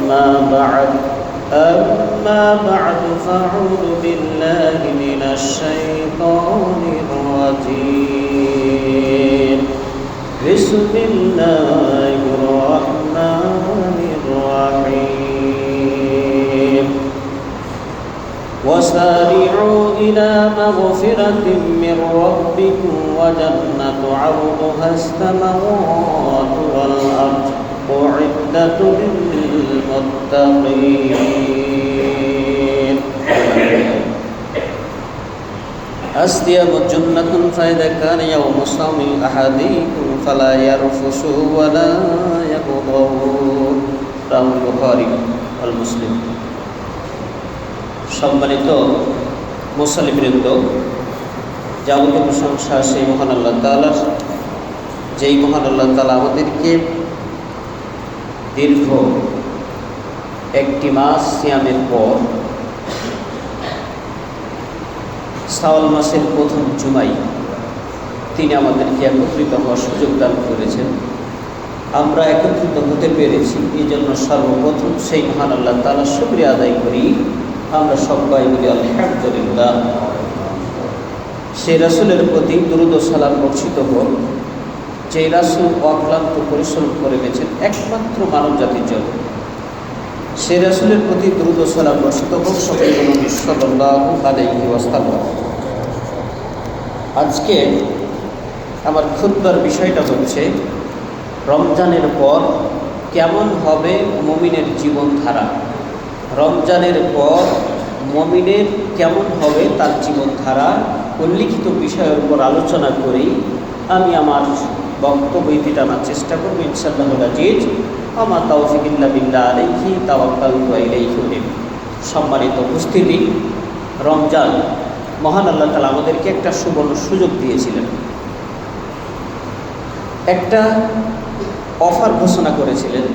أما بعد فأعوذ بالله من الشيطان الرجيم بسم الله الرحمن الرحيم وسارعوا إلى مغفرة من ربكم وجنة عرضها السماوات والأرض أعدت للمتقين أصيام جنة فإذا كان يوم صوم أحدكم فلا يرفث ولا يغضب رواه البخاري والمسلم। সম্মানিত মুসলিমবৃন্দ, যাবতীয় প্রশংসা সেই মহান আল্লাহ তাআলার, যেই মহান আল্লাহ তাআলা আমাদেরকে দীর্ঘ একটি মাস সিয়ামের পর শাওয়াল মাসের প্রথম জুমায় তিনি আমাদেরকে একত্রিত হওয়ার সুযোগ দান করেছেন। আমরা একত্রিত হতে পেরেছি, এই জন্য সর্বপ্রথম সেই মহান আল্লাহ তাআলার শুকরিয়া আদায় করি। আমরা সবাই বলি আলহামদুলিল্লাহ। সেই রাসূলের প্রতি দুরূদ ও সালাম বর্ষিত হোক, যে রাসূল অক্লান্ত পরিশ্রম করে গেছেন একমাত্র মানব জাতির জন্য। সেই রাসূলের প্রতি দুরূদ ও সালাম বর্ষিত হোক নবী সাল্লাল্লাহু আলাইহি ওয়াসাল্লাম। আজকে আমার খুতবার বিষয়টা হচ্ছে রমজানের পর কেমন হবে মুমিনের জীবনধারা। রমজানের পর মুমিনের কেমন হবে তার জীবনধারা উল্লিখিত বিষয়ের উপর আলোচনা করি আমি আমার বক্তব্য টানার চেষ্টা করব ইনশাআল্লাহুল আজিজ। আমা তাওফিক ইল্লা বিল্লাহ আলাইহি তাওয়াক্কালতু ওয়া ইলাইহি উনীব। সম্মানিত উপস্থিতি, রমজান মহান আল্লাহ তাআলা আমাদেরকে একটা সুবর্ণ সুযোগ দিয়েছিলেন। একটা অফার ঘোষণা করেছিলেন,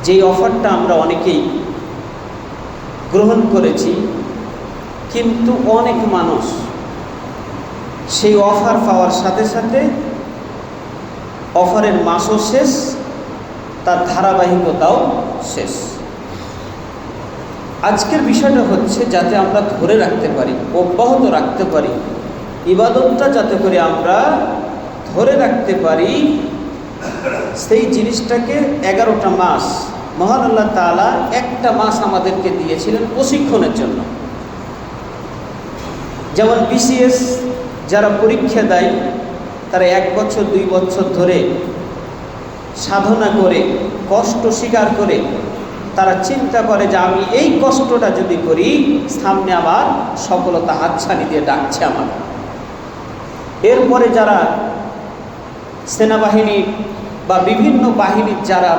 যেই অফারটা আমরা অনেকেই গ্রহণ করেছি, কিন্তু অনেক মানুষ সেই অফার পাওয়ার সাথে সাথে অফারের মাসও শেষ, তার ধারাবাহিকতাও শেষ। আজকের বিষয়টা হচ্ছে যাতে আমরা ধরে রাখতে পারি, অব্যাহত রাখতে পারি, ইবাদতটা যাতে করে আমরা ধরে রাখতে পারি, সেই জিনিসটাকে 11টা মাস মহান আল্লাহ তাআলা একটা মাস আমাদেরকে দিয়েছিলেন প্রশিক্ষণের জন্য। যেমন বিসিএস যারা পরীক্ষা দেয় তারা 1 বছর 2 বছর ধরে সাধনা করে কষ্ট স্বীকার করে তারা চিন্তা করে যে আমি এই কষ্টটা যদি করি সামনে আমার সফলতা হাতছানি দিয়ে ডাকছে আমার। এরপরে যারা সেনাবাহিনী বা বিভিন্ন বাহিনীর যারা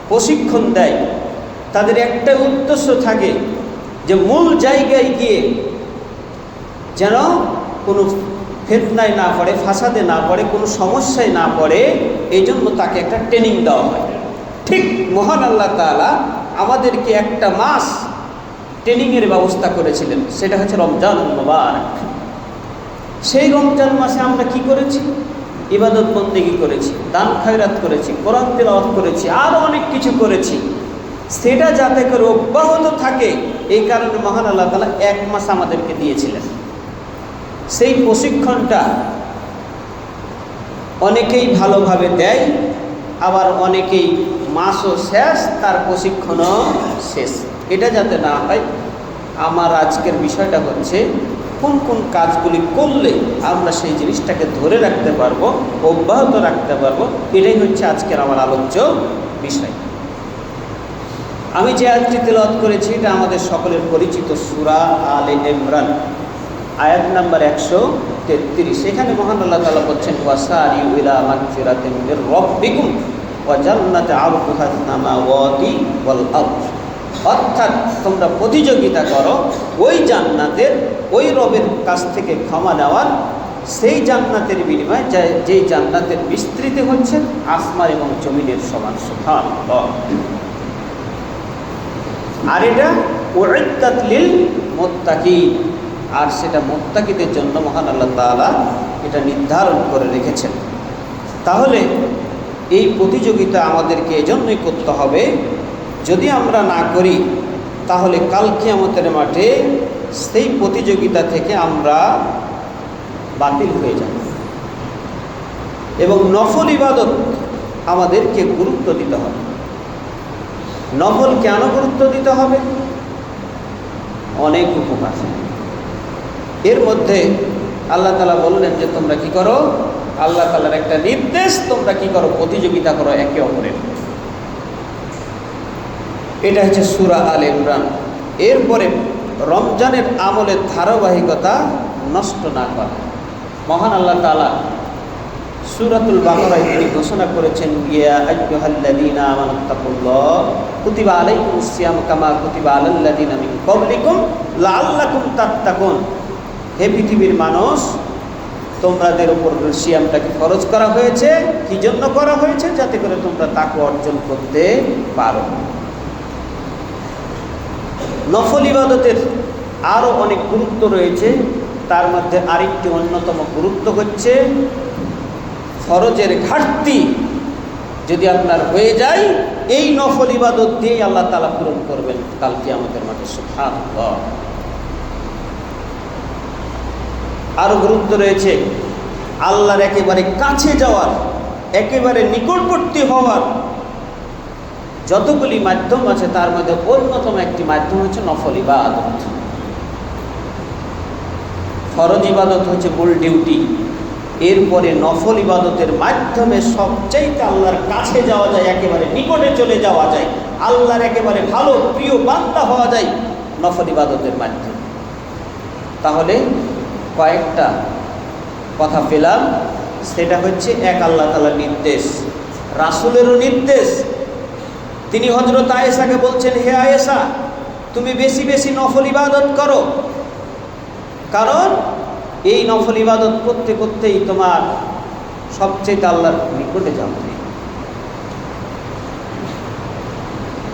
প্রশিক্ষণ দেয় তাদের একটা উদ্দেশ্য থাকে যে মূল জায়গায় গিয়ে যেন কোনো ফিতনায় না পড়ে, ফাসাদে না পড়ে, কোনো সমস্যায় না পড়ে, এই জন্য তাকে একটা ট্রেনিং দেওয়া হয়। ঠিক মহান আল্লাহ তাআলা আমাদেরকে একটা মাস ট্রেনিংয়ের ব্যবস্থা করেছিলেন, সেটা হচ্ছে রমজান মুবারক। সেই রমজান মাসে আমরা কি করেছি? ইবাদত বন্দেগী করেছি, দান খয়রাত করেছি, কোরআন তিলাওয়াত করেছি, আরও অনেক কিছু করেছি। সেটা যাতে করে অব্যাহত থাকে এই কারণে মহান আল্লাহ তাআলা 1 মাস আমাদেরকে দিয়েছিলেন। সেই প্রশিক্ষণটা অনেকেই ভালোভাবে দেয়, আবার অনেকেই মাসও শেষ, তার প্রশিক্ষণও শেষ। এটা যাতে না হয়, আমার আজকের বিষয়টা হচ্ছে কোন কোন কাজগুলি করলে আমরা সেই জিনিসটাকে ধরে রাখতে পারবো, অব্যাহত রাখতে পারবো, এটাই হচ্ছে আজকের আমার আলোচ্য বিষয়। আমি যে আয়াতটি তেলাওয়াত করেছি এটা আমাদের সকলের পরিচিত সূরা আলে ইমরান আয়াত নাম্বার 133। এখানে মহান আল্লাহ তাআলা বলছেন ওয়াসারিউ ইলা মাগফিরাতিন মির রাব্বিকুম ওয়া জান্নাতি আরদুহাস সামাওয়াতি ওয়াল আরদ। অর্থাৎ তোমরা প্রতিযোগিতা করো ওই জান্নাতের, ওই রবের কাছ থেকে ক্ষমা নেওয়ার, সেই জান্নাতের বিনিময়ে যেই জান্নাতের বিস্তৃতি হচ্ছে আসমান এবং জমিনের সমান। সুবহানাল্লাহ। আর এটা উইদ্দাত লিল মুত্তাকিন, আর সেটা মুত্তাকিদের জন্য মহান আল্লাহ তাআলা এটা নির্ধারণ করে রেখেছেন। তাহলে এই প্রতিযোগিতা আমাদেরকে এজন্যই করতে হবে যদি আমরা না করি তাহলে কাল কিয়ামতের মাঠে সেই প্রতিযোগিতা থেকে আমরা বাতিল হয়ে যাব। এবং নফল ইবাদত আমাদেরকে গুরুত্ব দিতে হবে। নফল কেন গুরুত্ব দিতে হবে? অনেক উপকার। এর মধ্যে আল্লাহ তাআলা বললেন যে তোমরা কি করো, আল্লাহ তাআলার একটা নির্দেশ, তোমরা কি করো, প্রতিযোগিতা করো একে অপরের। এটা হচ্ছে সূরা আল ইমরান। এরপরে রমজানের আমলের ধারাবাহিকতা নষ্ট না করা। মহান আল্লাহ তাআলা সূরাতুল বাকারায় তিনি ঘোষণা করেছেন, ইয়া আইয়ুহাল্লাযীনা আমানুত্তাকুল্লাহ কুতিবা আলাইকুমুস সিয়াম কামা কুতিবা আলাল্লাযীনা মিন ক্বাবলিকুম লাআল্লাকুম তাত্তাকুন। হে পৃথিবীর মানুষ, তোমাদের উপর সিয়ামটাকে ফরজ করা হয়েছে। কি জন্য করা হয়েছে? যাতে করে তোমরা তাকওয়া অর্জন করতে পারো। নফল ইবাদতের আরও অনেক গুরুত্ব রয়েছে। তার মধ্যে আরেকটি অন্যতম গুরুত্ব হচ্ছে ফরজের ঘাটতি যদি আপনার হয়ে যায়, এই নফল ইবাদত দিয়েই আল্লাহ তাআলা পূরণ করবেন কাল কিয়ামতের মাঠে। সুবহানাল্লাহ। আরও গুরুত্ব রয়েছে আল্লাহর একেবারে কাছে যাওয়ার, একেবারে নিকটবর্তী হওয়ার যতগুলি মাধ্যম আছে তার মধ্যে অন্যতম একটি মাধ্যম হচ্ছে নফল ইবাদত। ফরজ ইবাদত হচ্ছে মূল ডিউটি, এরপরে নফল ইবাদতের মাধ্যমে সবচাইতে আল্লাহর কাছে যাওয়া যায়, একেবারে নিকটে চলে যাওয়া যায়, আল্লাহর একেবারে ভালো প্রিয় বান্দা হওয়া যায় নফল ইবাদতের মাধ্যমে। তাহলে কয়েকটা কথা পেলাম, সেটা হচ্ছে এক, আল্লাহ তাআলার নির্দেশ, রাসূলেরও নির্দেশ। তিনি হযরত আয়েশাকে বলছেন, হে আয়েশা, তুমি বেশি বেশি নফল ইবাদত করো, কারণ এই নফল ইবাদত করতে করতেই তোমার সবচেয়ে আল্লাহর নিকটে যাবে।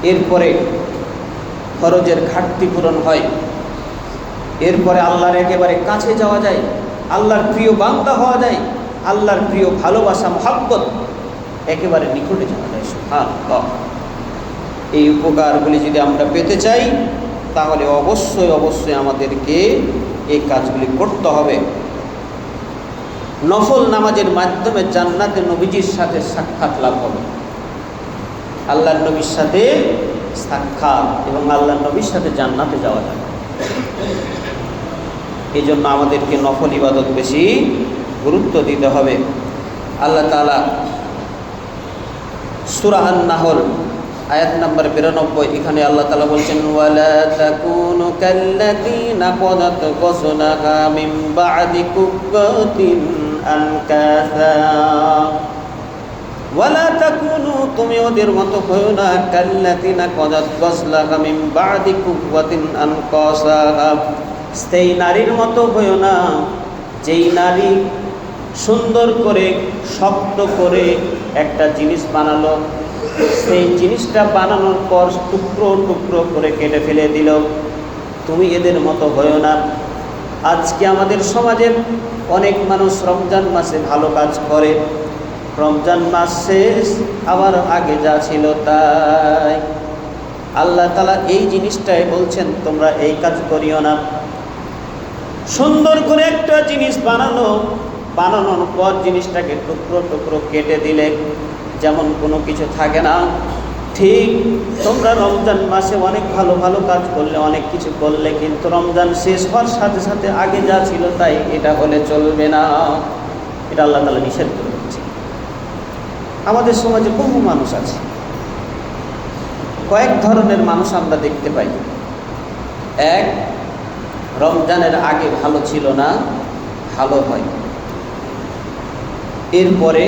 এরপরে ফরজের ঘাটতি পূরণ হয়, এরপরে আল্লাহর একেবারে কাছে যাওয়া যায়, আল্লাহর প্রিয় বান্দা হওয়া যায়, আল্লাহর প্রিয় ভালোবাসা মহব্বত একেবারে নিকটে যাওয়া যায়। সুবহানাল্লাহ। এই উপকারগুলি যদি আমরা পেতে চাই তাহলে অবশ্যই অবশ্যই আমাদেরকে এই কাজগুলি করতে হবে। নফল নামাজের মাধ্যমে জান্নাতে নবীজির সাথে সাক্ষাৎ লাভ হবে, আল্লাহর নবীর সাথে সাক্ষাৎ, এবং আল্লাহর নবীর সাথে জান্নাতে যাওয়া যাবে। এই জন্য আমাদেরকে নফল ইবাদত বেশি গুরুত্ব দিতে হবে। আল্লাহ তাআলা সূরা আন-নাহল আয়াত নাম্বার 92, এখানে আল্লাহ তাআলা বলছেন, ওয়ালা তাকুনু কাল্লাযীনা ক্বাদাত গাসলাহা মিন বা'দি কুওয়াতিন আনকাসা। ওয়ালা তাকুনু, তুমি ওদের মতো হয়ো না, কাল্লাযীনা ক্বাদাত গাসলাহা মিন বা'দি কুওয়াতিন আনকাসা, সেই নারীর মতো হয়ো না যেই নারী সুন্দর করে শক্ত করে একটা জিনিস বানালো, সেই জিনিসটা বানানোর পর টুকরো টুকরো করে কেটে ফেলে দিল। তুমি এদের মতো হয়ো না। আজকে আমাদের সমাজের অনেক মানুষ রমজান মাসে ভালো কাজ করে, রমজান মাস শেষ আবার আগে যা ছিল তাই। আল্লাহ তাআলা এই জিনিসটাই বলছেন, তোমরা এই কাজ করিও না। সুন্দর করে একটা জিনিস বানানোর পর জিনিসটাকে টুকরো টুকরো কেটে দিলে যেমন কোনো কিছু থাকে না, ঠিক তোমরা রমজান মাসে অনেক ভালো ভালো কাজ করলে, অনেক কিছু করলে, কিন্তু রমজান শেষ হওয়ার সাথে সাথে আগে যা ছিল তাই, এটা হলে চলবে না। এটা আল্লাহ তাআলা নিষেধ করে দিচ্ছে। আমাদের সমাজে বহু মানুষ আছে, কয়েক ধরনের মানুষ আমরা দেখতে পাই। এক, রমজানের আগে ভালো ছিল না, ভালো হয়, এরপরে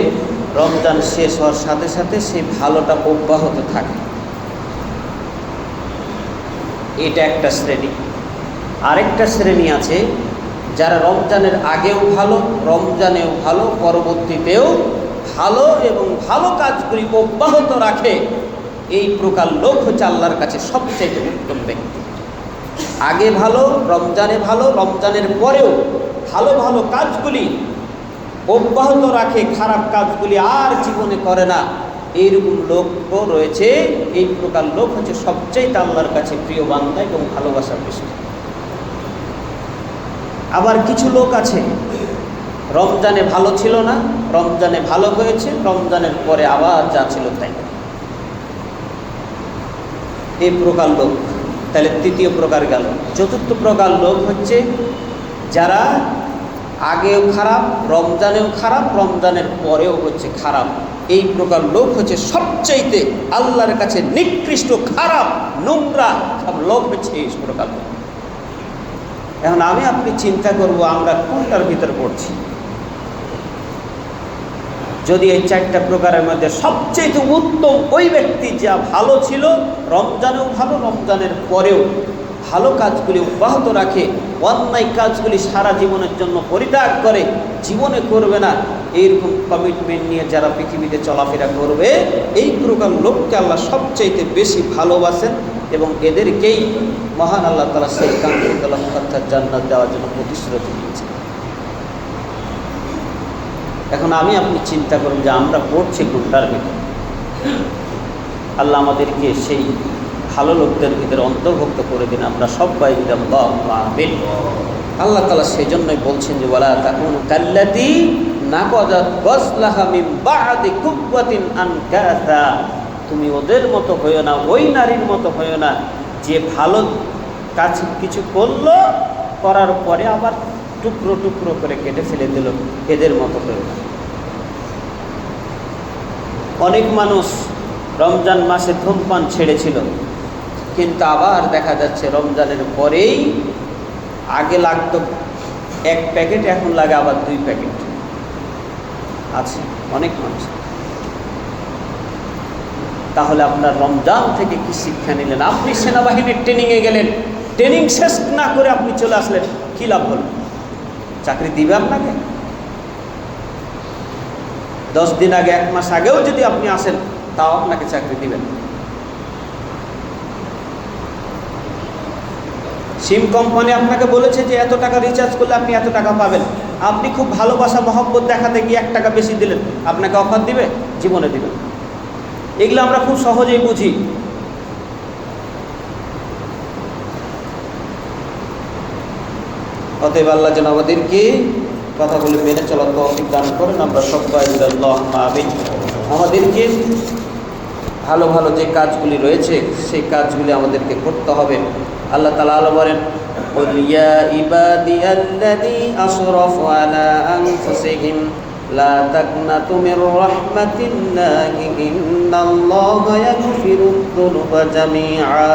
রমজান শেষ হওয়ার সাথে সাথে সেই ভালোটা অব্যাহত থাকে, এটা একটা শ্রেণী। আরেকটা শ্রেণী আছে যারা রমজানের আগেও ভালো, রমজানেও ভালো, পরবর্তীতেও ভালো এবং ভালো কাজগুলি অব্যাহত রাখে। এই প্রকার লোক হচ্ছে আল্লাহর কাছে সবচেয়ে উত্তম ব্যক্তি। আগে ভালো, রমজানে ভালো, রমজানের পরেও ভালো ভালো কাজগুলি অব্যাহত রাখে, খারাপ কাজগুলি আর জীবনে করে না। এইরকম লোকও রয়েছে। এই প্রকার লোক হচ্ছে সবচেয়ে আল্লাহর কাছে প্রিয় বান্দা এবং ভালোবাসার বিষয়। আবার কিছু লোক আছে রমজানে ভালো ছিল না, রমজানে ভালো হয়েছে, রমজানের পরে আবার যা ছিল তাই। এই প্রকার লোক তাহলে তৃতীয় প্রকার গেল। চতুর্থ প্রকার লোক হচ্ছে যারা আগেও খারাপ, রমজানেও খারাপ, রমজানের পরেও হচ্ছে খারাপ। এই প্রকার লোক হচ্ছে সবচাইতে আল্লাহর কাছে নিকৃষ্ট, খারাপ, নোংরা সব লোক হচ্ছে এই প্রকার লোক। এখন আমি আপনি চিন্তা করব আমরা কোনটার ভিতর পড়ছি। যদি এই চারটা প্রকারের মধ্যে সবচেয়ে উত্তম ওই ব্যক্তি যা ভালো ছিল, রমজানেও ভালো, রমজানের পরেও ভালো কাজগুলি অব্যাহত রাখে, অন্যায় কাজগুলি সারা জীবনের জন্য পরিত্যাগ করে, জীবনে করবে না, এইরকম কমিটমেন্ট নিয়ে যারা পৃথিবীতে চলাফেরা করবে, এই প্রকার লোককে আল্লাহ সবচাইতে বেশি ভালোবাসেন এবং এদেরকেই মহান আল্লাহ তাআলা সেই কাঙ্ক্ষিত লক্ষ্যার্থে জান্নাত দেওয়ার জন্য প্রতিশ্রুতি দিয়েছেন। এখন আমি আপনি চিন্তা করুন যে আমরা পড়ছি কোনটার ভিতরে। আল্লাহ আমাদেরকে সেই ভালো লোকদের ভিতরে অন্তর্ভুক্ত করে দিন, আমরা সবাই আমিন। আল্লাহ তাআলা সেই জন্যই বলছেন যে ওয়ালা তাকুনু কাল্লাতী নাকাযাত গাসলাহা মিন বা'দি কুওয়াতিন আনকাসা, তুমি ওদের মতো হইও না, ওই নারীর মতো হইও না যে ভালো কাজ কিছু করলো, করার পরে আবার টুকরো টুকরো করে কেটে ফেলে দিল, এদের মতো হইও না। অনেক মানুষ রমজান মাসে ধূমপান ছেড়েছিল, কিন্তু আবার দেখা যাচ্ছে রমজানের পরেই আগে লাগতো 1 প্যাকেট, এখন লাগে আবার 2 প্যাকেট। আছে অনেক মানুষ। তাহলে আপনার রমজান থেকে কি শিক্ষা নিলেন? আপনি সেনাবাহিনীর ট্রেনিংয়ে গেলেন, ট্রেনিং শেষ না করে আপনি চলে আসলেন, কী লাভ হল? চাকরি দিবে আপনাকে? 10 দিন আগে, 1 মাস আগেও যদি আপনি আসেন, তাও আপনাকে চাকরি দিবেন। সিম কোম্পানি আপনাকে বলেছে যে এত টাকা রিচার্জ করলে আপনি এত টাকা পাবেন, আপনি খুব ভালোবাসা মহব্বত দেখাতে গিয়ে 1 টাকা বেশি দিলেন, আপনাকে অফার দিবে? জীবনে দিবেন। এগুলো আমরা খুব সহজেই বুঝি। অতএব আল্লাহ যেন আমাদেরকে কথাগুলি মেনে চলার তৌফিক দান করেন, আমরা সবাই আল্লাহুম্মা আমিন। আমাদেরকে ভালো ভালো যে কাজগুলি রয়েছে সেই কাজগুলি আমাদেরকে করতে হবে। আল্লাহ তাআলা বলেন, কুল ইয়া ইবাদিয়াল্লাযী আসরাফু আলা আনফুসিহিম লা তাকনাতু মির রাহমাতিল্লাহি ইন্নাল্লাহা ইয়াগফিরুদ যুনুবা জামিআ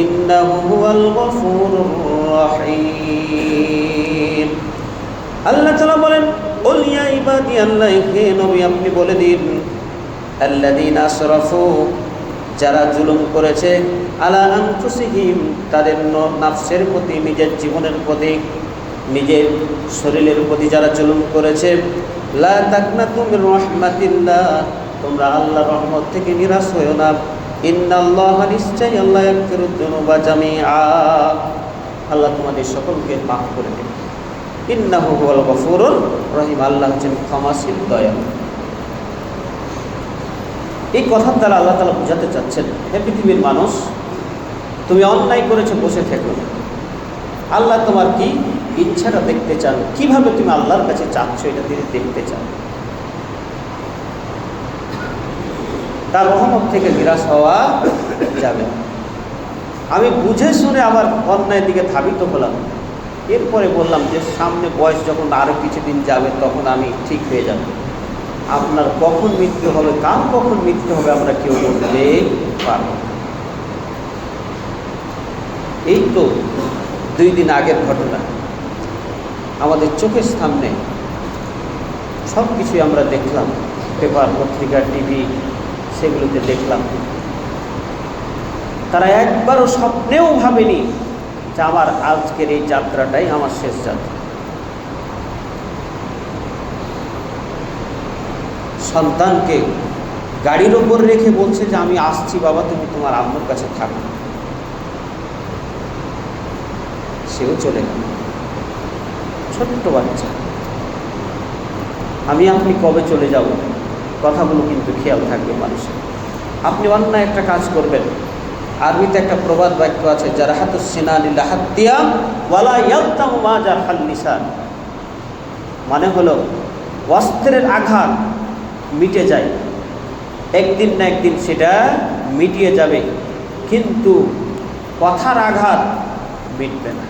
ইন্নাহু হুয়াল গফুরুর রহিম। আল্লাহ তাআলা বলেন, কুল ইয়া ইবাদিয়াল্লাহি, হে নবী আপনি বলে দিন, আল্লাযীনা আসরাফু, যারা জুলুম করেছে, আলা আনফুসিহিম, তাদের নফসের প্রতি, নিজের জীবনের প্রতি, নিজের শরীরের প্রতি যারা জুলুম করেছে, লা তাকনাতু মির রাহমাতিল্লাহ, তোমরা আল্লাহর রহমত থেকে নিরাশ হয়ো না। ইন্নাল্লাহা, নিশ্চয়ই আল্লাহ, ইয়াগফিরুদ যুনুবা জামিআ, আল্লাহ তোমাদের সকলকে মাফ করে দেন। ইন্নাহু হুয়াল গফুরুর রহিম, আল্লাহ হচ্ছেন ক্ষমাশীল, দয়ালু। এই কথার দ্বারা আল্লাহ তাআলা বোঝাতে চাচ্ছেন, হে পৃথিবীর মানুষ, তুমি অন্যায় করেছো, বসে থেকো না। আল্লাহ তোমার কি ইচ্ছাটা দেখতে চান, কিভাবে তুমি আল্লাহর কাছে চাচ্ছ, এটা তিনি দেখতে চান। তার রহমত থেকে নিরাশ হওয়া যাবে না। আমি বুঝে শুনে আবার অন্যায়ের দিকে ধাবিত হলাম, এরপরে বললাম যে সামনে বয়স যখন আরও কিছুদিন যাবে তখন আমি ঠিক হয়ে যাব। আপনার কখন মৃত্যু হবে, কার কখন মৃত্যু হবে, আমরা কেউ বলতে পারব না। এই তো 2 দিন আগের ঘটনা, আমাদের চোখের সামনে সব কিছুই আমরা দেখলাম, পেপার, পত্রিকা, টিভি, সেগুলোতে দেখলাম। তারা একবারও স্বপ্নেও ভাবেনি যে আমার আজকের এই যাত্রাটাই আমার শেষ যাত্রা। সন্তানকে গাড়ির ওপর রেখে বলছে যে আমি আসছি বাবা, তুমি তোমার আম্মুর কাছে থাকো। সেও চলে গেল, ছোট্ট বাচ্চা। আমি আপনি কবে চলে যাব? কথাগুলো কিন্তু খেয়াল থাকবে মানুষের। আপনি অন্যায় একটা কাজ করবেন, আরবিতে একটা প্রবাদ বাক্য আছে, জারাহাতুস সিনানি লাহাত্তিয়া ওয়ালা ইয়ালতামু মা জারহাল লিসান, মানে হলো অস্ত্রের আঘাত মিটে যায়, একদিন না একদিন সেটা মিটিয়ে যাবে, কিন্তু কথার আঘাত মিটবে না।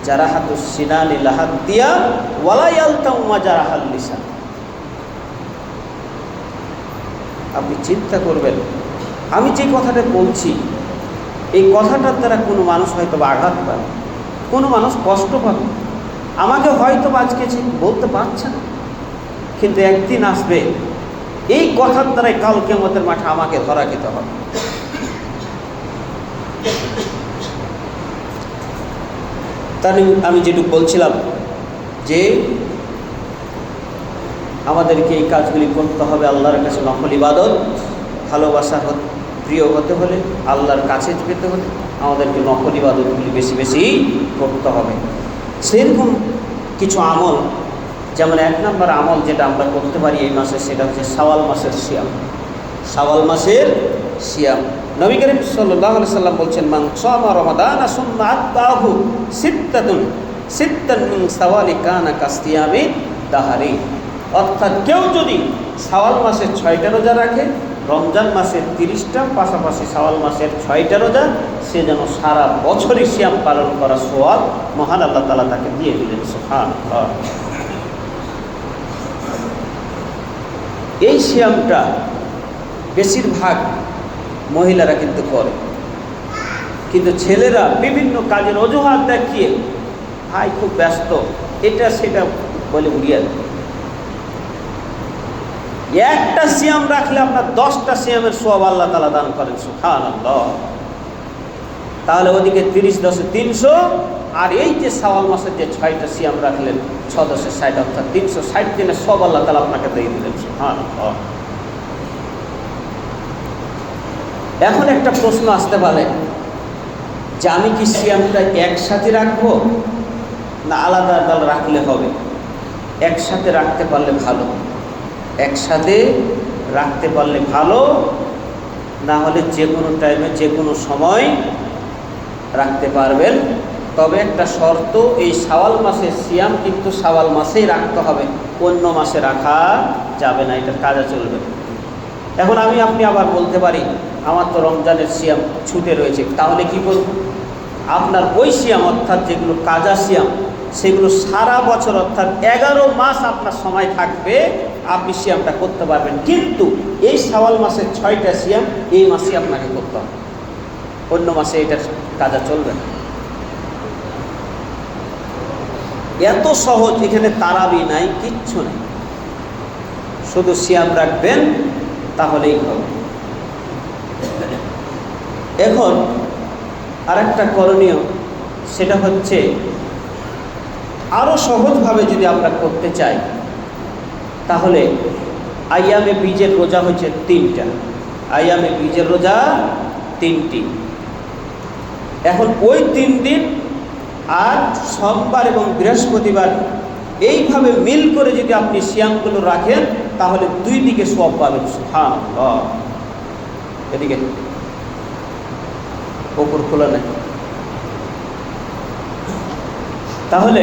জারাহাতুস সিনানি লাহাত্তিয়া ওয়ালা ইয়ালতামু মা জারহাল লিসান। আপনি চিন্তা করবেন, আমি যে কথাটা বলছি এই কথাটার দ্বারা কোনো মানুষ হয়তো আঘাত পাবে, কোনো মানুষ কষ্ট পাবে, আমাকে হয়তো আজকে বলতে পারছে না, কিন্তু একদিন আসবে এই কথার দ্বারাই কাল কিয়ামতের মাঠে আমাকে ধরা খেতে হবে। তাই আমি যেটুকু বলছিলাম যে আমাদেরকে এই কাজগুলি করতে হবে আল্লাহর কাছে নফল ইবাদত। ভালোবাসা প্রিয় হতে হলে, আল্লাহর কাছে যেতে হলে আমাদেরকে নফল ইবাদতগুলি বেশি বেশি করতে হবে। সেরকম কিছু আমল, যেমন 1 নম্বর আমল যেটা আমরা করতে পারি এই মাসে, সেটা হচ্ছে শাওয়াল মাসের সিয়াম। শাওয়াল মাসের সিয়াম, নবী করিম সাল্লাল্লাহু আলাইহি সাল্লাম বলছেন, মান সামা রমাদানা সুম্মা আতবাহু সিত্তান মিন শাওয়ালি কানা কাসিয়ামি দাহারি। অর্থাৎ কেউ যদি শাওয়াল মাসের 6টা রোজা রাখে, রমজান মাসের 30টা, পাশাপাশি শাওয়াল মাসের 6টা রোজা, সে যেন সারা বছরই সিয়াম পালন করা সওয়াব মহান আল্লাহ তাআলা তাকে দিয়ে দিলেন। সুবহানাল্লাহ। এই সিয়ামটা বেশিরভাগ মহিলারা কিন্তু করে, কিন্তু ছেলেরা বিভিন্ন কাজের অজুহাত দেখিয়ে, ভাই খুব ব্যস্ত, এটা সেটা বলে উড়িয়ে দেয়। একটা সিয়াম রাখলে আপনার 10টা সিয়ামের সওয়াব আল্লাহ তাআলা দান করেন। সুবহানাল্লাহ। তাহলে ওদিকে 30 × 10 = 300, আর এই যে শাওয়াল মাসের যে 6টা সিয়াম রাখলেন, 6 × 10 = 60, অর্থাৎ 360 দিনের সওয়াব আল্লাহ তাআলা আপনাকে দিয়ে দিলেন। সুবহানাল্লাহ। এখন একটা প্রশ্ন আসতে পারে যে আমি কি সিয়ামটা একসাথে রাখবো না আলাদা আলাদা রাখলে হবে? একসাথে রাখতে পারলে ভালো, একসাথে রাখতে পারলে ভালো, না হলে যে কোনো টাইমে যে কোনো সময় রাখতে পারবেন। তবে একটা শর্ত, এই শাওয়াল মাসের সিয়াম কিন্তু শাওয়াল মাসেই রাখতে হবে, অন্য মাসে রাখা যাবে না, এটা কাজা চলবে। এখন আপনি আবার বলতে পারি, আমার তো রমজানের সিয়াম ছুটে রয়েছে, তাহলে কি করব? আপনার ওই সিয়াম, অর্থাৎ যেগুলো কাজা সিয়াম, সেগুলো সারা বছর, অর্থাৎ 11 মাস আপনার সময় থাকবে, আপনি সিয়ামটা করতে পারবেন। কিন্তু এই শাওয়াল মাসের 6টা সিয়াম এই মাসে আপনাকে করতে হবে, অন্য মাসে এটা কাজা চলবে না। এত সহজ, এখানে তারাবি নাই, কিচ্ছু নেই, শুধু সিয়াম রাখবেন তাহলেই হবে। এখন আরেকটা করণীয়, সেটা হচ্ছে আরও সহজভাবে যদি আমরা করতে চাই, তাহলে আইয়ামে বীজের রোজা হচ্ছে 3টা, আইয়ামে বীজের রোজা 3টি। এখন ওই 3 দিন আর সোমবার এবং বৃহস্পতিবার এইভাবে মিল করে যদি আপনি সিয়ামগুলো রাখেন, তাহলে 2 দিকে সওয়াব পাবেন। সুবহানাল্লাহ। এদিকে ওপর খোলা নেই, তাহলে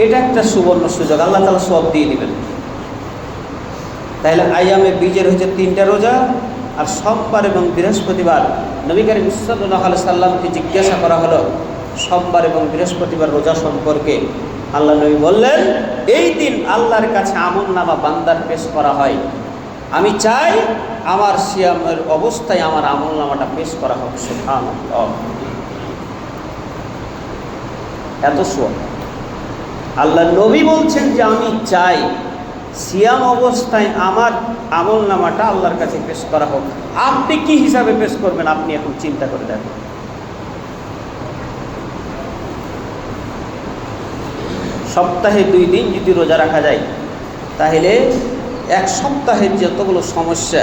এটা একটা সুবর্ণ সুযোগ, আল্লাহ তাআলা সওয়াব দিয়ে দিবেন। তাহলে আইয়ামে বীজের হচ্ছে 3টা রোজা, আর সোমবার এবং বৃহস্পতিবার নবী করিম সাল্লাল্লাহু আলাইহি সাল্লামকে জিজ্ঞাসা করা হলো সোমবার এবং বৃহস্পতিবার রোজা সম্পর্কে। আল্লাহ নবী বললেন, এই দিন আল্লাহর কাছে আমলনামা বান্দার পেশ করা হয়, আমি চাই আমার সিয়ামের অবস্থায় আমার আমলনামাটা পেশ করা হোক। সুবহানাল্লাহ। এত সওয়াব আল্লাহ নবী বলছেন যে আমি চাই সিয়াম অবস্থায় আমার আমলনামাটা আল্লাহর কাছে পেশ করা হোক। আপনি কি হিসাবে পেশ করবেন, আপনি এখন চিন্তা করে দেখেন। সপ্তাহে 2 দিন যদি রোজা রাখা যায়, তাহলে 1 সপ্তাহের যতগুলো সমস্যা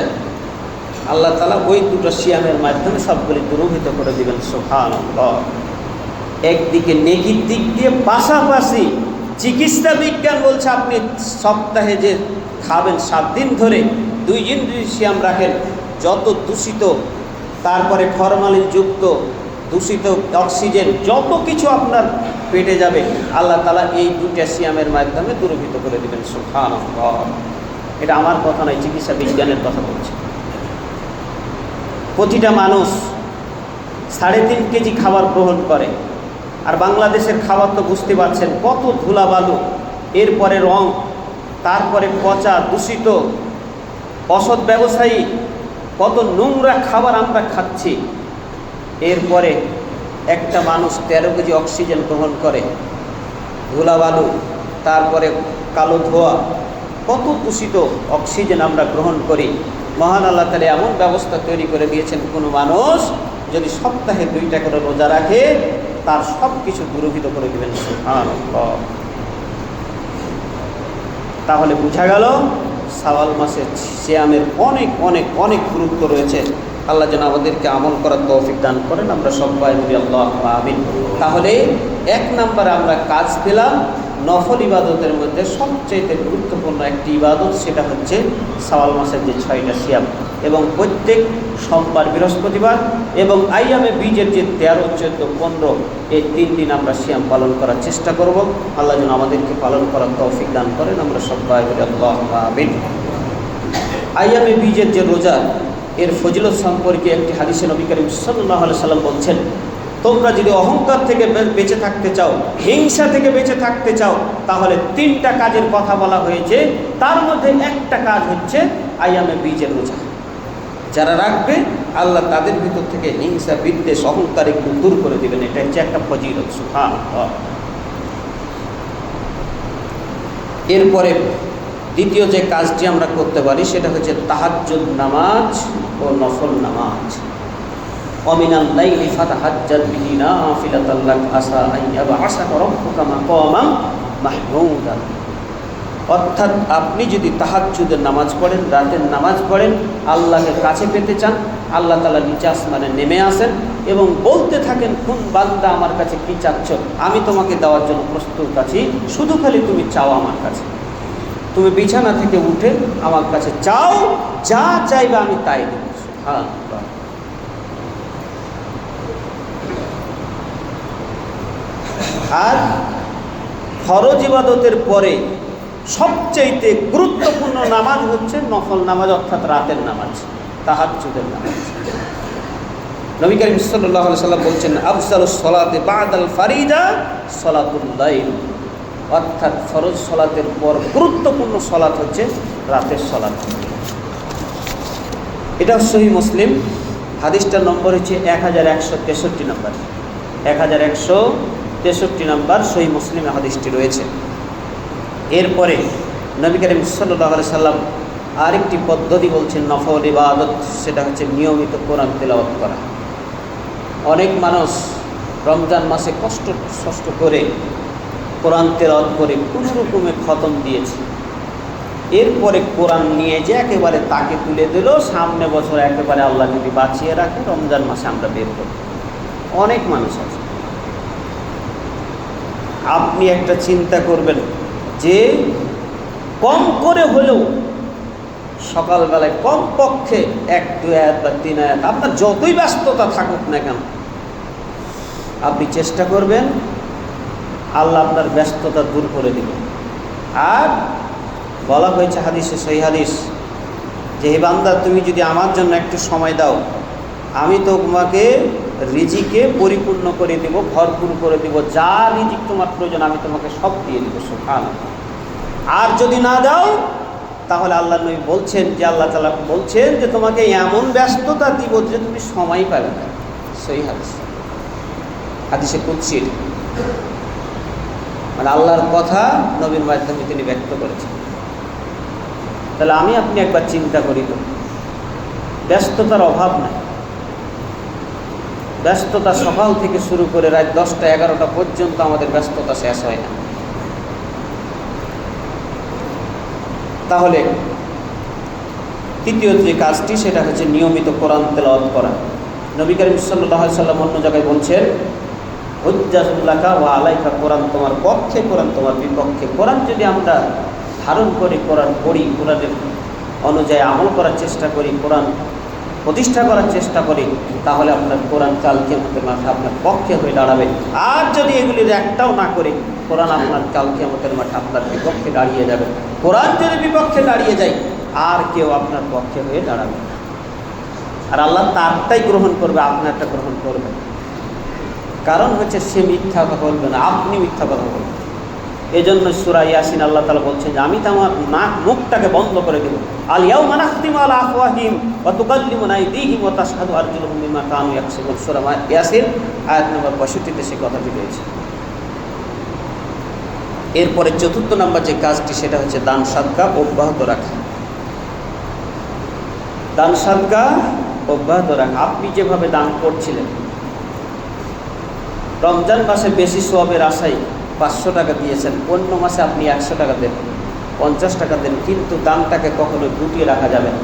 আল্লাহ তাআলা ওই 2টো সিয়ামের মাধ্যমে সবগুলি দূরীভূত করে দিবেন। সুবহানাল্লাহ। একদিকে নেকির দিক দিয়ে, পাশাপাশি চিকিৎসা বিজ্ঞান বলছে আপনি সপ্তাহে যে খাবেন 7 দিন ধরে 2 দিন যদি সিয়াম রাখেন, যত দূষিত, তারপরে ফরমালিন যুক্ত দূষিত অক্সিজেন যত কিছু আপনার পেটে যাবে, আল্লাহ তাআলা এই 2টা সিয়ামের মাধ্যমে দূরীভূত করে দেবেন। সুবহানাল্লাহ। এটা আমার কথা নয়, চিকিৎসা বিজ্ঞানের কথা বলছে। প্রতিটা মানুষ 3.5 কেজি খাবার গ্রহণ করে, আর বাংলাদেশের খাবার তো বুঝতে পারছেন কত ধুলাবালু, এরপরে রং, তারপরে পচা দূষিত অসৎ ব্যবসায়ী, কত নোংরা খাবার আমরা খাচ্ছি। এরপরে একটা মানুষ 13 কেজি অক্সিজেন গ্রহণ করে, ধুলাবালু, তারপরে কালো ধোঁয়া, কত দূষিত অক্সিজেন আমরা গ্রহণ করি। মহান আল্লাহ তাআলা এমন ব্যবস্থা তৈরি করে দিয়েছেন, কোনো মানুষ যদি সপ্তাহে 2টা করে রোজা রাখে তার সব কিছু দূরীভূত করে দেবেন। সুবহানাল্লাহ। তাহলে বোঝা গেল শাওয়াল মাসের সিয়ামের অনেক অনেক অনেক গুরুত্ব রয়েছে। আল্লাহ যেন আমাদেরকে আমল করার তৌফিক দান করেন, আমরা সবাই বলি আল্লাহুম্মা আমিন। তাহলে 1 নম্বরে আমরা কাজ পেলাম, নফল ইবাদতের মধ্যে সবচেয়ে গুরুত্বপূর্ণ একটি ইবাদত, সেটা হচ্ছে শাওয়াল মাসের যে 6টা সিয়াম, এবং প্রত্যেক সোমবার, বৃহস্পতিবার এবং আইয়ামে বীজের যে 13, 14, 15 এই 3 দিন আমরা সিয়াম পালন করার চেষ্টা করব। আল্লাহ যেন আমাদেরকে পালন করার তৌফিক দান করেন, আমরা সবাই বলি আল্লাহুম্মা আমিন। আইয়ামে বীজের যে রোজা, এর ফজিলত সম্পর্কে একটি হাদিসে নবী করিম সাল্লাল্লাহু আলাইহি সাল্লাম বলছেন, তোমরা যদি অহংকার থেকে বেঁচে থাকতে চাও, হিংসা থেকে বেঁচে থাকতে চাও, তাহলে 3টা কাজের কথা বলা হয়েছে। তার মধ্যে একটা কাজ হচ্ছে আইয়ামে বীজের রোজা। যারা রাখবে আল্লাহ তাদের ভিতর থেকে হিংসা, বিদ্বেষ, অহংকার একটু দূর করে দেবেন। এটা হচ্ছে একটা ফজিলত। সুবহানাল্লাহ। এরপরে দ্বিতীয় যে কাজটি আমরা করতে পারি সেটা হচ্ছে তাহাজ্জুদ নামাজ ও নফল নামাজ। ওয়ামিনাল লাইলি ফাতাহাজ্জাদ বিহি নাফিলাতাল লাক আসা আন ইয়াবআসাকা রাব্বুকা মাকামান মাহমুদা। অর্থাৎ আপনি যদি তাহাজ্জুদের নামাজ পড়েন, রাতের নামাজ পড়েন, আল্লাহকে কাছে পেতে চান, আল্লাহ তাআলা নিচে আসমানে নেমে আসেন এবং বলতে থাকেন, কোন বান্দা আমার কাছে কি চাচ্ছ, আমি তোমাকে দেওয়ার জন্য প্রস্তুত আছি, শুধু খালি তুমি চাও আমার কাছে। তুমি বিছানা থেকে উঠে আমার কাছে চাও, যা চাইবে আমি তাই দেব। সুবহানাল্লাহ। আর ফরজ ইবাদতের পরে সবচেয়ে গুরুত্বপূর্ণ নামাজ হচ্ছে নফল নামাজ, অর্থাৎ রাতের নামাজ, তাহাজ্জুদের নামাজ। নবী করিম সাল্লাল্লাহু আলাইহি সাল্লাম বলছেন, আফজালুস সালাতি বাদাল ফারিদা সালাতুল লাইল। অর্থাৎ ফরজ সালাতের পর গুরুত্বপূর্ণ সালাত হচ্ছে রাতের সালাত। এটা সহিহ মুসলিম, হাদিসটার নম্বর হচ্ছে 1163 নম্বর, 1163 নম্বর সহিহ মুসলিমে হাদিসটি রয়েছে। এরপরে নবী করিম সাল্লাল্লাহু আলাইহি সাল্লাম আরেকটি পদ্ধতি বলছেন নফল ইবাদত, সেটা হচ্ছে নিয়মিত কোরআন তেলাওয়াত করা। অনেক মানুষ রমজান মাসে কষ্ট করে কোরআন তেলাওয়াত করে কোনো রকমে খতম দিয়েছে, এরপরে কোরআন নিয়ে যে একেবারে তাকে তুলে দিল, সামনে বছর একেবারে আল্লাহ যদি বাঁচিয়ে রাখে রমজান মাসে আমরা বের করব। অনেক মানুষ আছে। আপনি একটা চিন্তা করবেন যে কম করে হলেও সকালবেলায় কমপক্ষে 1-2 আয়াত বা 3 আয়াত, আপনার যতই ব্যস্ততা থাকুক না কেন, আপনি চেষ্টা করবেন, আল্লাহ আপনার ব্যস্ততা দূর করে দিবেন। আর বলা হয়েছে হাদিসে, সহিহ হাদিস, যে হে বান্দা, তুমি যদি আমার জন্য একটু সময় দাও, আমি তোমাকে রিজিকে পরিপূর্ণ করে দেব, ভরপুর করে দেব, যা রিজিক তোমার প্রয়োজন আমি তোমাকে সব দিয়ে দেবো। সুবহানাল্লাহ। আর যদি না দাও, তাহলে আল্লাহ নবী বলছেন, যে আল্লাহ তাআলা বলছেন যে তোমাকে এমন ব্যস্ততা দিব যে তুমি সময় পাবে না। সহিহ হাদিস, হাদিসে কুদসি, মানে আল্লাহর কথা নবীর মাধ্যমে তিনি ব্যক্ত করেছেন। তাহলে আমি আপনি একবার চিন্তা করি তো, ব্যস্ততার অভাব নাই। ব্যস্ততা সকাল থেকে শুরু করে রাত 10টা 11টা পর্যন্ত আমাদের ব্যস্ততা শেষ হয় না। তাহলে তৃতীয় যে কাজটি সেটা হচ্ছে নিয়মিত কোরআন তেলাওয়াত করা। নবী করিম সাল্লাল্লাহু আলাইহি সাল্লাম অন্য জায়গায় বলছেন, হুজ্জাতুল্লাকা ওয়া আলাইকা, কোরআন তোমার পক্ষে, কোরআন তোমার বিপক্ষে। কোরআন যদি আমরা ধারণ করি, কোরআন পড়ি, কোরআনের অনুযায়ী আমল করার চেষ্টা করি, কোরআন প্রতিষ্ঠা করার চেষ্টা করি, তাহলে আপনার কোরআন কাল কিয়ামতের মাঠে আপনার পক্ষে হয়ে দাঁড়াবে। আর যদি এগুলির একটাও না করি, কোরআন আপনার কাল কিয়ামতের মাঠে আপনার বিপক্ষে দাঁড়িয়ে যাবে। কোরআন যদি বিপক্ষে দাঁড়িয়ে যায়, আর কেউ আপনার পক্ষে হয়ে দাঁড়াবে না। আর আল্লাহ তারটাই গ্রহণ করবে, আপনারটা গ্রহণ করবে। কারণ হচ্ছে সে মিথ্যা কথা বলবে না, আপনি মিথ্যা কথা বলবেন। এই জন্য সূরা ইয়াসিন আল্লাহ তাআলা বলছেন যে আমি তোমার নাক মুখটাকে বন্ধ করে দেব। আল ইয়াউমা নাখতিমু আলা আফওয়াহিহিম ওয়া তুকাল্লিমুনা আইদিহিম ওয়া তাশহাদু আরজুলুহুম বিমা কানু ইয়াকসিবুন। সূরা ইয়াসিন আয়াত নম্বর ৬৫-তে সে কথাটি রয়েছে। এরপরে চতুর্থ নম্বর যে কাজটি, সেটা হচ্ছে দান সাদকা অব্যাহত রাখা। দান সাদকা অব্যাহত রাখা। আপনি যেভাবে দান করছিলেন, রমজান মাসে বেশি সওয়াবের আশায় 500 টাকা দিয়েছেন, অন্য মাসে আপনি 100 টাকা দেন, 50 টাকা দেন, কিন্তু দানটাকে কখনো গুটিয়ে রাখা যাবে না।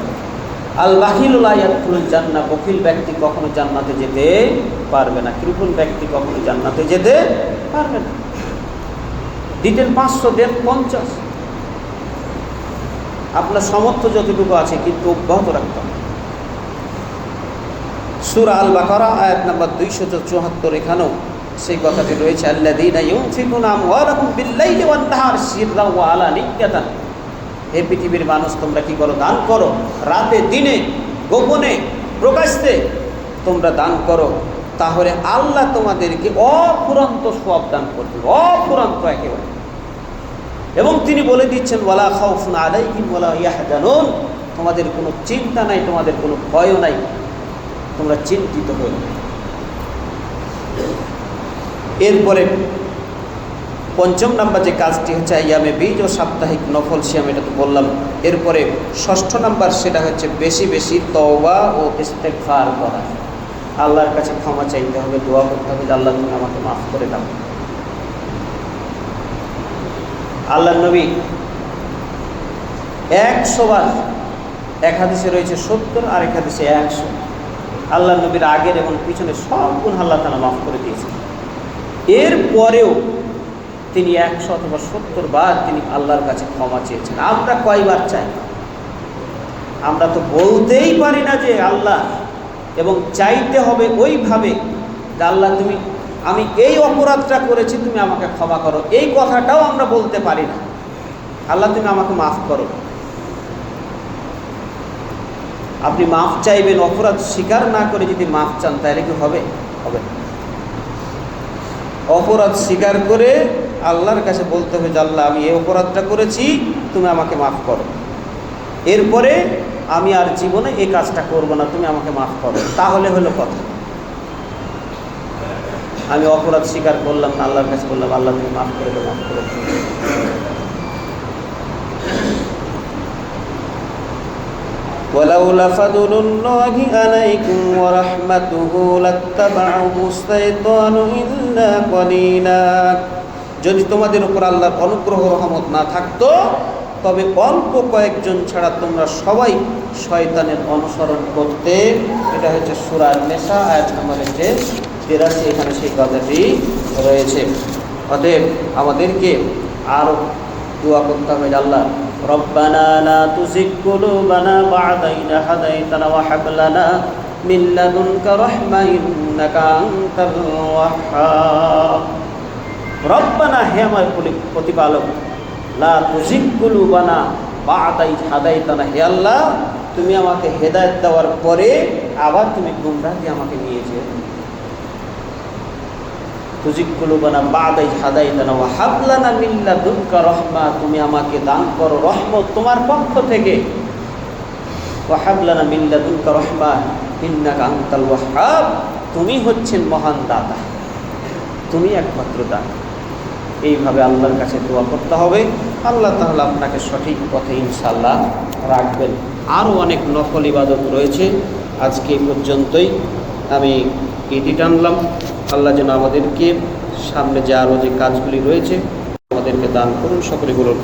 আল বাখিলু লা ইয়াদখুলুল জান্নাহ, বখিল ব্যক্তি কখনো জান্নাতে যেতে পারবে না। কৃপণ ব্যক্তি কখনো জান্নাতে যেতে পারবে না। দিতেন 500, দেন 50, আপনার সামর্থ্য যতটুকু আছে, কিন্তু অব্যাহত রাখতে হবে। সূরা আল বাকারা আয়াত নম্বর 274, এখানেও সেই কথাটি রয়েছে, আল্লাযীনা ইউনফিকুনা আমওয়ালাহুম বিল-লাইলি ওয়ান-নাহার সিররান ওয়া আলানিয়াতান। হে পৃথিবীর মানুষ, তোমরা কি করো? দান করো। রাতে দিনে, গোপনে, প্রকাশ্যে তোমরা দান করো, তাহলে আল্লাহ তোমাদেরকে অফুরন্ত সওয়াব দান করবে, অফুরন্ত একেবারে। এবং তিনি বলে দিচ্ছেন, ওয়ালা খাউফুন আলাইহিম ওয়ালা ইয়াহজানুন, তোমাদের কোনো চিন্তা নাই, তোমাদের কোনো ভয়ও নাই, তোমরা চিন্তিত হও না। এরপরে পঞ্চম নাম্বার যে কাজটি হচ্ছে আইয়ামে বীজ ও সাপ্তাহিক নফল সিয়াম, এটা তো বললাম। এরপরে ষষ্ঠ নাম্বার, সেটা হচ্ছে বেশি বেশি তওবা ও ইস্তেগফার করা। আল্লাহর কাছে ক্ষমা চাইতে হবে, দোয়া করতে হবে যে আল্লাহ তুমি আমাকে মাফ করে দাও। আল্লাহর নবী 100 বার, এক হাদিসে রয়েছে 70, আর এক হাদিসে 100, আল্লাহর নবীর আগের এবং পিছনে সব গুনাহ আল্লাহ তাআলা মাফ করে দিয়েছেন। এরপরেও তিনি 100 অথবা 70 বার তিনি আল্লাহর কাছে ক্ষমা চেয়েছেন। আমরা কয়বার চাই? আমরা তো বলতেই পারি না যে আল্লাহ, এবং চাইতে হবে ওইভাবে যে আল্লাহ তুমি, আমি এই অপরাধটা করেছি, তুমি আমাকে ক্ষমা করো। এই কথাটাও আমরা বলতে পারি না, আল্লাহ তুমি আমাকে মাফ করো। আপনি মাফ চাইবেন, অপরাধ স্বীকার না করে যদি মাফ চান, তাহলে কি হবে? হবে না। অপরাধ স্বীকার করে আল্লাহর কাছে বলতে হবে যে আল্লাহ, আমি এই অপরাধটা করেছি, তুমি আমাকে মাফ করো। এরপরে আমি আর জীবনে এই কাজটা করব না, তুমি আমাকে মাফ করো। তাহলে হলো কথা। আমি অপরাধ স্বীকার করলাম না, আল্লাহর কাছে বললাম আল্লাহ তুমি মাফ করে দাও, মাফ করে দাও। ওয়ালাউলা ফাদলুল্লাহি আলাইকুম ওয়া রাহমাতুহু লাত্তাবাউহুস শাইতানু ইল্লা কলিলা। যদি তোমাদের উপর আল্লাহর অনুগ্রহ রহমত না থাকতো, তবে অল্প কয়েকজন ছাড়া তোমরা সবাই শয়তানের অনুসরণ করতে। এটা হচ্ছে সূরা নিসা আয়াত নম্বর 83, এখানে সেই কথাটি রয়েছে। অতএব আমাদেরকে আরও দোয়া করতে হবে, আল্লাহ রব্বানা লা তুযিগ কুলুবানা বা'দা ইয হাদাইতানা ওয়া হাব লানা মিন লাদুনকা রাহমা ইন্নাকা আনতাল ওয়াহ্হাব। রব্বানা, হে আমার প্রতিপালক, লা তুযিগ কুলুবানা বা'দা ইয হাদাইতানা, হে আল্লাহ তুমি আমাকে হেদায়েত দেওয়ার পরে আবার তুমি গুমরাহি আমাকে নিয়ে যেও। তুযিগ কুলুবানা বা'দা ইয হাদাইতানা ওয়া হাব লানা মিন লাদুনকা রাহমা, তুমি আমাকে দান করো রহমত তোমার পক্ষ থেকে। ওয়া হাব লানা মিন লাদুনকা রাহমা ইন্নাকা আনতাল ওয়াহ্হাব, তুমি হচ্ছেন মহান দাতা, তুমি একমাত্র দাতা। এইভাবে আল্লাহর কাছে দোয়া করতে হবে। আল্লাহ তাআলা আপনাকে সঠিক পথে ইনশাআল্লাহ রাখবেন। আরও অনেক নফল ইবাদত রয়েছে, আজকে এই পর্যন্তই আমি এটি টানলাম। আল্লাহ যেন আমাদেরকে সামনে যে আরও যে কাজগুলি রয়েছে আমাদেরকে দান করুন, সকলে বলুন।